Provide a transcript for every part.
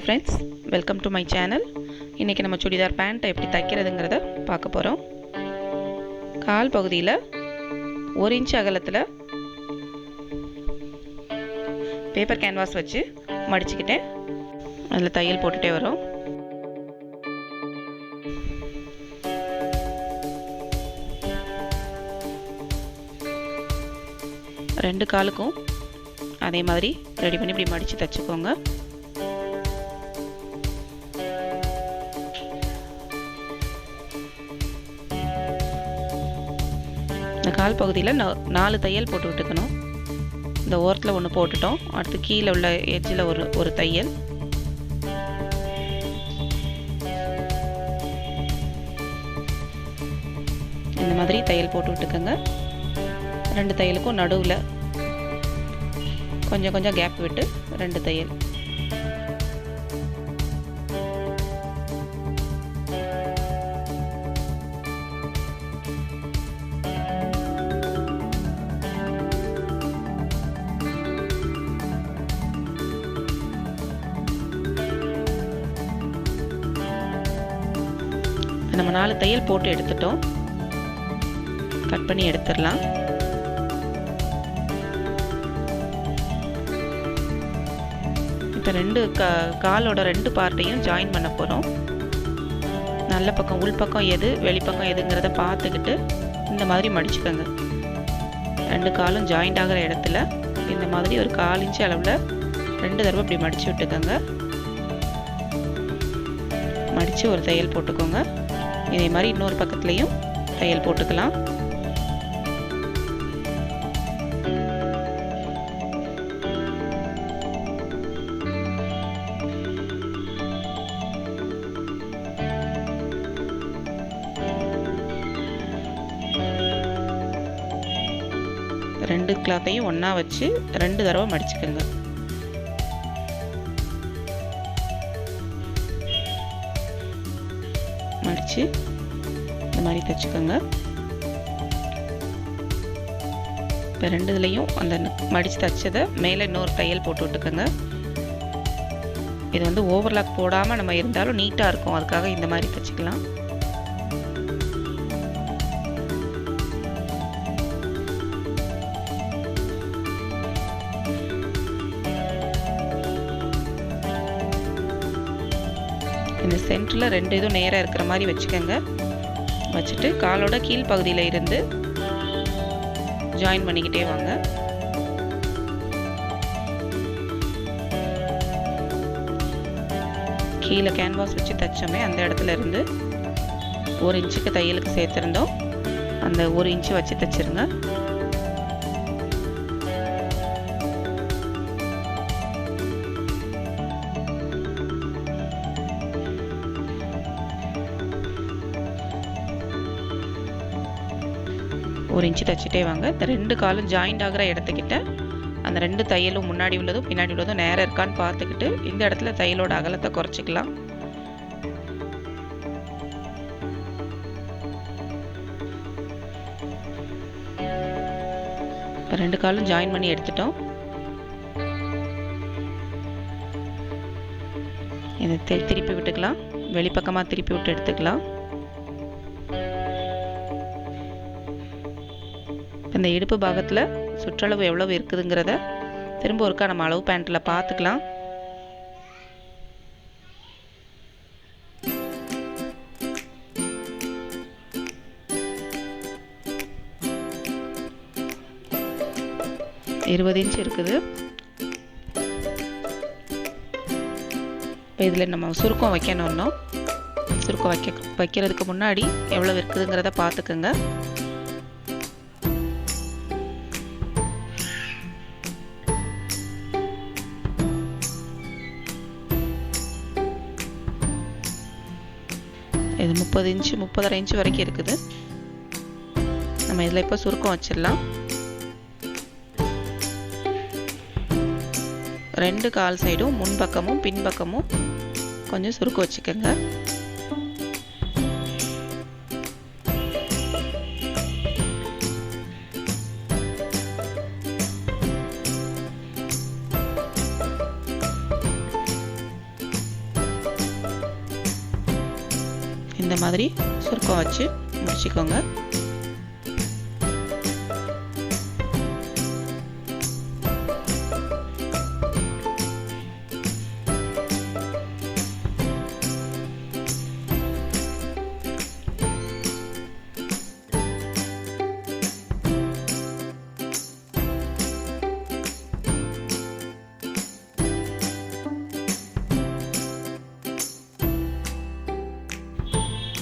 friends, welcome to my channel. இன்னைக்கு நம்ம churidar pant எப்படி தைக்கிறதுங்கறத பார்க்க போறோம். கால் பகுதியில 1 இன்ச் அகலத்துல பேப்பர் கேன்வாஸ் வச்சு மடிச்சிட்டேன். அதுல தையல் போட்டுட்டே வரோம். ரெண்டு காலுக்கும் அதே மாதிரி ரெடி பண்ணி இப்படி மடிச்சு தச்சுக்கோங்க. இந்த கால் பகுதியில் 4 தையல் போட்டு விட்டுக்கணும். இந்த ஓரத்தில் ஒன்று போட்டுட்டோம். அடுத்து கீழே உள்ள எட்ஜில் ஒரு தையல். இந்த மாதிரி தையல் போட்டு விட்டுக்கோங்க. 2 தையலுக்கும் நடுவில் கொஞ்சம் கொஞ்சம் கேப் விட்டு 2 தையல். நம்ம 4 தையல் போட்டு எடுத்துட்டோம். கட் பண்ணி எடுத்துடலாம். இப்போ காலோட 2 பார்ட்டையும் ஜாயின் பண்ண போகிறோம். நல்ல பக்கம் உள் பக்கம் எது வெளிப்பக்கம் எதுங்கிறத பார்த்துக்கிட்டு இந்த மாதிரி மடிச்சுக்கோங்க. 2 காலும் ஜாயிண்ட் ஆகிற இடத்துல இந்த மாதிரி ஒரு 1/4 இன்ச் அளவில் 2 தடவை இப்படி மடித்து விட்டுக்கோங்க. மடித்து ஒரு தையல் போட்டுக்கோங்க. இதே மாதிரி இன்னொரு பக்கத்துலேயும் தையல் போட்டுக்கலாம். ரெண்டு கிளாத்தையும் ஒன்றா வச்சு 2 தடவை மடிச்சுக்கோங்க. மடித்து இந்த மாதிரி தைச்சுக்கோங்க. இப்போ 2 இதுலேயும் அந்த மடித்து தைச்சதை மேலே இன்னொரு தையல் போட்டு விட்டுக்கோங்க. இது ஓவர்லாக் போடாமல் நம்ம இருந்தாலும் நீட்டாக இருக்கும். அதுக்காக இந்த மாதிரி தைச்சிக்கலாம். இந்த சென்டரில் 2 இதுவும் நேராக இருக்கிற மாதிரி வச்சுக்கோங்க. வச்சுட்டு காலோட கீழ் பகுதியில் இருந்து ஜாயின் பண்ணிக்கிட்டே வாங்க. கீழே கேன்வாஸ் வச்சு தைச்சோமே அந்த இடத்துல இருந்து 1 இன்ச்சுக்கு தையலுக்கு சேர்த்துருந்தோம். அந்த 1 இன்ச்சு வச்சு தைச்சிருங்க. ஒரு இன்ச்சு தைச்சிட்டே வாங்க. இந்த 2 காலும் ஜாயிண்ட் ஆகிற இடத்துக்கிட்ட அந்த 2 தையலும் முன்னாடி உள்ளதும் பின்னாடி உள்ளதும் நேராக இருக்கான்னு பார்த்துக்கிட்டு இந்த இடத்துல தையலோட அகலத்தை குறைச்சிக்கலாம். இப்போ 2 காலும் ஜாயின் பண்ணி எடுத்துட்டோம். இதை திருப்பி விட்டுக்கலாம். வெளிப்பக்கமாக திருப்பி விட்டு எடுத்துக்கலாம். இந்த இடுப்பு பாகத்தில் சுற்றளவு எவ்வளவு இருக்குதுங்கிறத திரும்ப ஒருக்கா நம்ம அளவு பேண்ட்டில் பார்த்துக்கலாம். – 20 இன்ச் இருக்குது. இப்போ இதில் நம்ம சுருக்கம் வைக்கணும்னா சுருக்கம் வைக்கிறதுக்கு முன்னாடி எவ்வளவு இருக்குதுங்கிறத பார்த்துக்கோங்க. இது 30 இன்ச் 30.5 இன்ச் வரைக்கும் இருக்குது. நம்ம இதில் இப்போ சுருக்கம் வச்சிடலாம். 2 கால் சைடும் முன்பக்கமும் பின்பக்கமும் கொஞ்சம் சுருக்கம் வச்சுக்கோங்க. மாதிரி சுருக்கம் வச்சு முடிச்சுக்கோங்க.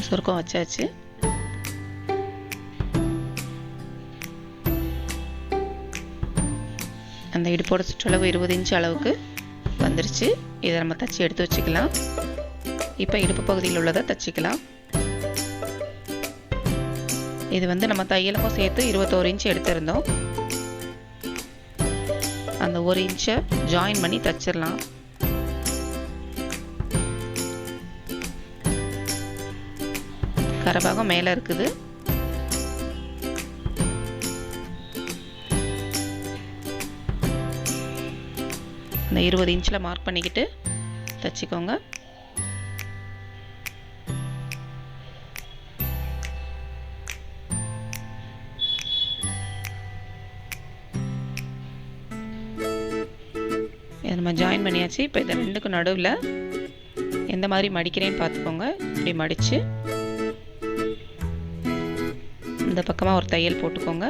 சுருக்கம் வச்சாச்சு. அந்த இடுப்போட சுற்றளவு 20 இன்ச் அளவுக்கு வந்துருச்சு. இதை நம்ம தச்சு எடுத்து வச்சுக்கலாம். இப்போ இடுப்பு பகுதியில் உள்ளதை தச்சுக்கலாம். இது வந்து நம்ம தையலுக்கும் சேர்த்து 21 இன்ச் எடுத்திருந்தோம். அந்த 1 இன்ச்சை ஜாயின் பண்ணி தச்சிடலாம். கரபாகம் மேலே இருக்குது. இந்த 20 இன்ச்சில் மார்க் பண்ணிக்கிட்டு தச்சுக்கோங்க. இதை நம்ம ஜாயின் பண்ணியாச்சு. இப்போ இந்த ரெண்டுக்கும் நடுவில் எந்த மாதிரி மடிக்கிறேன்னு பார்த்துக்கோங்க. இப்படி மடித்து இந்த பக்கமாக ஒரு தையல் போட்டுக்கோங்க.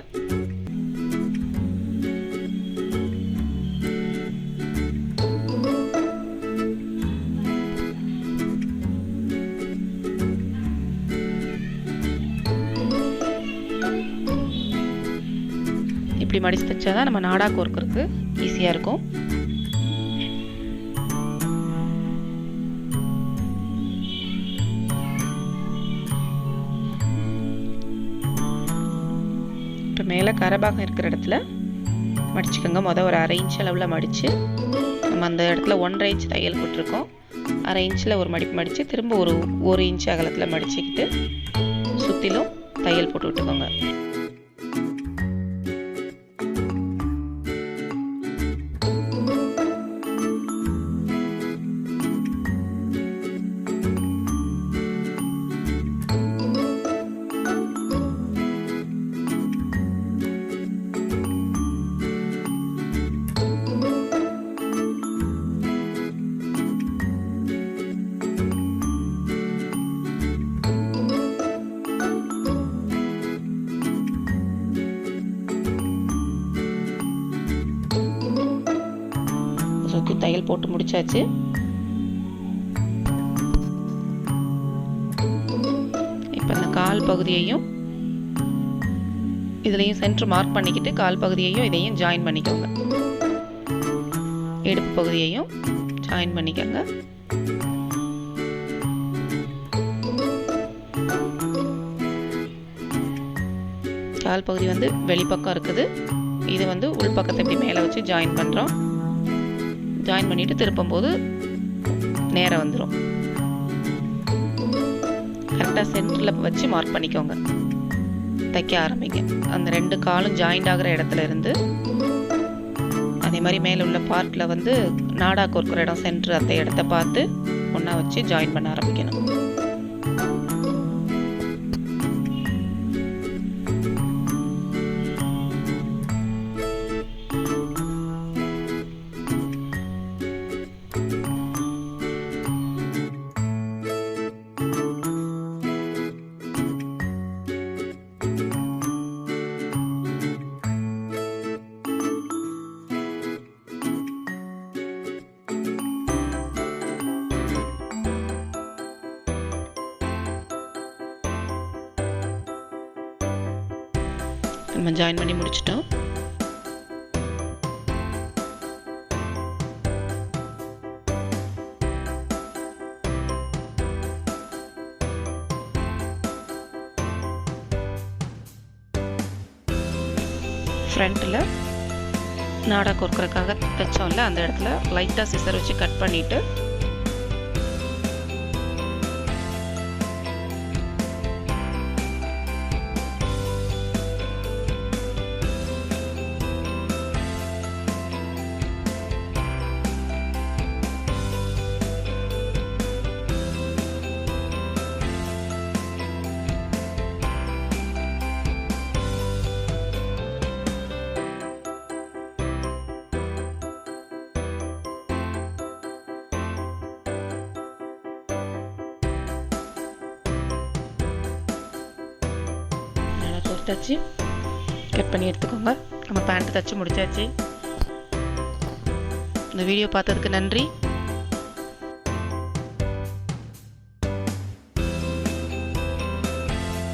இப்படி மடித்து தைச்சாதான் நம்ம நாடா கோர்க்கறதுக்கு ஈஸியாக இருக்கும். இப்போ மேலே கரபாகம் இருக்கிற இடத்துல மடிச்சுக்கோங்க. மொதல் ஒரு 1/2 இன்ச் அளவில் மடித்து நம்ம அந்த இடத்துல 1.5 இன்ச் தையல் போட்டிருக்கோம். 1/2 இன்ச்சில் ஒரு மடிப்பு மடித்து திரும்ப ஒரு 1 இன்ச் அகலத்தில் மடிச்சுக்கிட்டு சுற்றிலும் தையல் போட்டு விட்டுக்கோங்க. தையல் போட்டு முடிச்சாச்சு. இப்போ இந்த கால் பகுதியையும் இதுலையும் சென்டர் மார்க் பண்ணிக்கிட்டு கால் பகுதியையும் இதையும் ஜாயின் பண்ணிக்கோங்க. இடுப்பு பகுதியையும் ஜாயின் பண்ணிக்கோங்க. கால் பகுதி வந்து வெளிப்பக்கம் இருக்குது. இது வந்து உள்பக்கத்தை இப்படி மேலே வச்சு ஜாயின் பண்ணுறோம். ஜாயின் பண்ணிவிட்டு திருப்பும்போது நேராக வந்துடும். கரெக்டாக சென்டரில் வச்சு மார்க் பண்ணிக்கோங்க. தைக்க ஆரம்பிங்க. அந்த 2 காலும் ஜாயிண்ட் ஆகிற இடத்துல இருந்து அதே மாதிரி மேலே உள்ள பார்ட்டில் வந்து நாடா கோர்க்கிற இடம் சென்டர் அந்த இடத்த பார்த்து ஒன்றா வச்சு ஜாயின் பண்ண ஆரம்பிக்கணும். நம்ம ஜாயின் பண்ணி முடிச்சிட்டோம். ஃப்ரண்ட்டில் நாடா கோர்க்கறதுக்காக தைச்சோம்ல அந்த இடத்துல லைட்டாக சிசர் வச்சு கட் பண்ணிவிட்டு தச்சு கட் பண்ணி எடுத்துக்கோங்க. நம்ம பேண்ட் தச்சு முடிச்சாச்சு. இந்த வீடியோ பார்த்ததுக்கு நன்றி.